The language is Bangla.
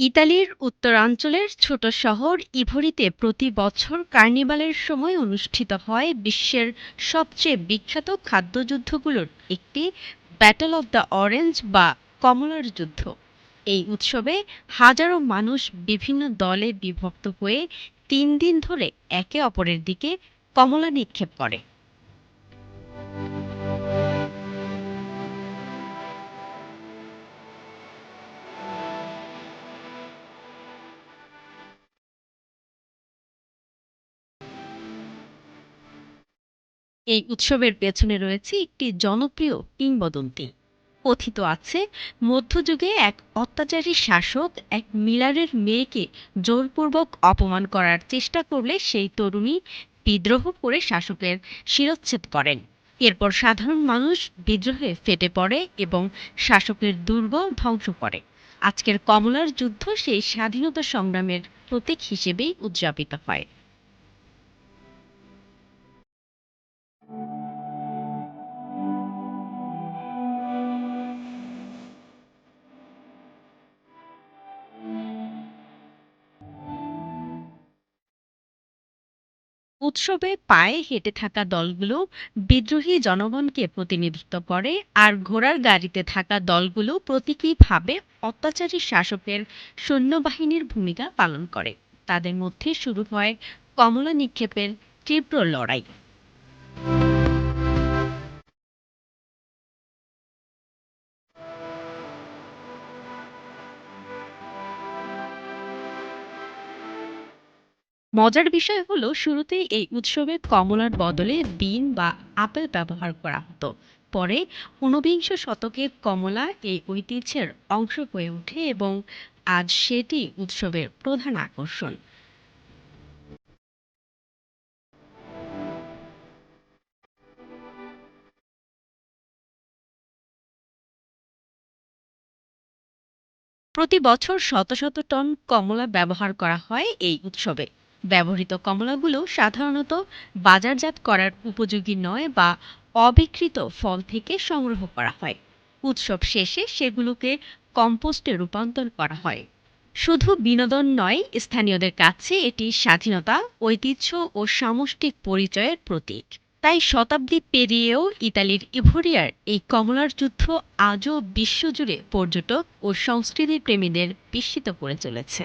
ইতালির উত্তরাঞ্চলের ছোট শহর ইভোরিতে প্রতি বছর কার্নিভালের সময় অনুষ্ঠিত হয় বিশ্বের সবচেয়ে বিখ্যাত খাদ্যযুদ্ধগুলোর একটি, ব্যাটল অব দ্য অরেঞ্জ বা কমলার যুদ্ধ। এই উৎসবে হাজারো মানুষ বিভিন্ন দলে বিভক্ত হয়ে 3 দিন ধরে একে অপরের দিকে কমলা নিক্ষেপ করে। এই উৎসবের পেছনে রয়েছে একটি জনপ্রিয় কিংবদন্তি। কথিত আছে, মধ্যযুগে এক অত্যাচারী শাসক এক মিলারের মেয়েকে জোরপূর্বক অপমান করার চেষ্টা করলে সেই তরুণী বিদ্রোহ করে শাসকের শিরচ্ছেদ করেন। এরপর সাধারণ মানুষ বিদ্রোহে ফেটে পড়ে এবং শাসকের দুর্গ ধ্বংস করে। আজকের কমলার যুদ্ধ সেই স্বাধীনতা সংগ্রামের প্রতীক হিসেবেই উদযাপিত হয়। উৎসবে পায়ে হেঁটে থাকা দলগুলো বিদ্রোহী জনগণকে প্রতিনিধিত্ব করে, আর ঘোড়ার গাড়িতে থাকা দলগুলো প্রতীকীভাবে অত্যাচারী শাসকের সৈন্যবাহিনীর ভূমিকা পালন করে। তাদের মধ্যে শুরু হয় কমলা নিক্ষেপের তীব্র লড়াই। মজার বিষয় হলো, শুরুতেই এই উৎসবে কমলার বদলে বিন বা আপেল ব্যবহার করা হতো। পরে ঊনবিংশ শতকে কমলা এই ঐতিহ্যের অংশ হয়ে ওঠে এবং আজ সেটি উৎসবের প্রধান আকর্ষণ। প্রতি বছর শত শত টন কমলা ব্যবহার করা হয় এই উৎসবে। ব্যবহৃত কমলাগুলো সাধারণত বাজারজাত করার উপযোগী নয় বা অবিকৃত ফল থেকে সংগ্রহ করা হয়। উৎসব শেষে সেগুলোকে কম্পোস্টে রূপান্তর করা হয়। শুধু বিনোদন নয়, স্থানীয়দের কাছে এটি স্বাধীনতা, ঐতিহ্য ও সামষ্টিক পরিচয়ের প্রতীক। তাই শতাব্দী পেরিয়েও ইতালির ইভোরিয়ার এই কমলার যুদ্ধ আজও বিশ্বজুড়ে পর্যটক ও সংস্কৃতি প্রেমীদের বিস্মিত করে চলেছে।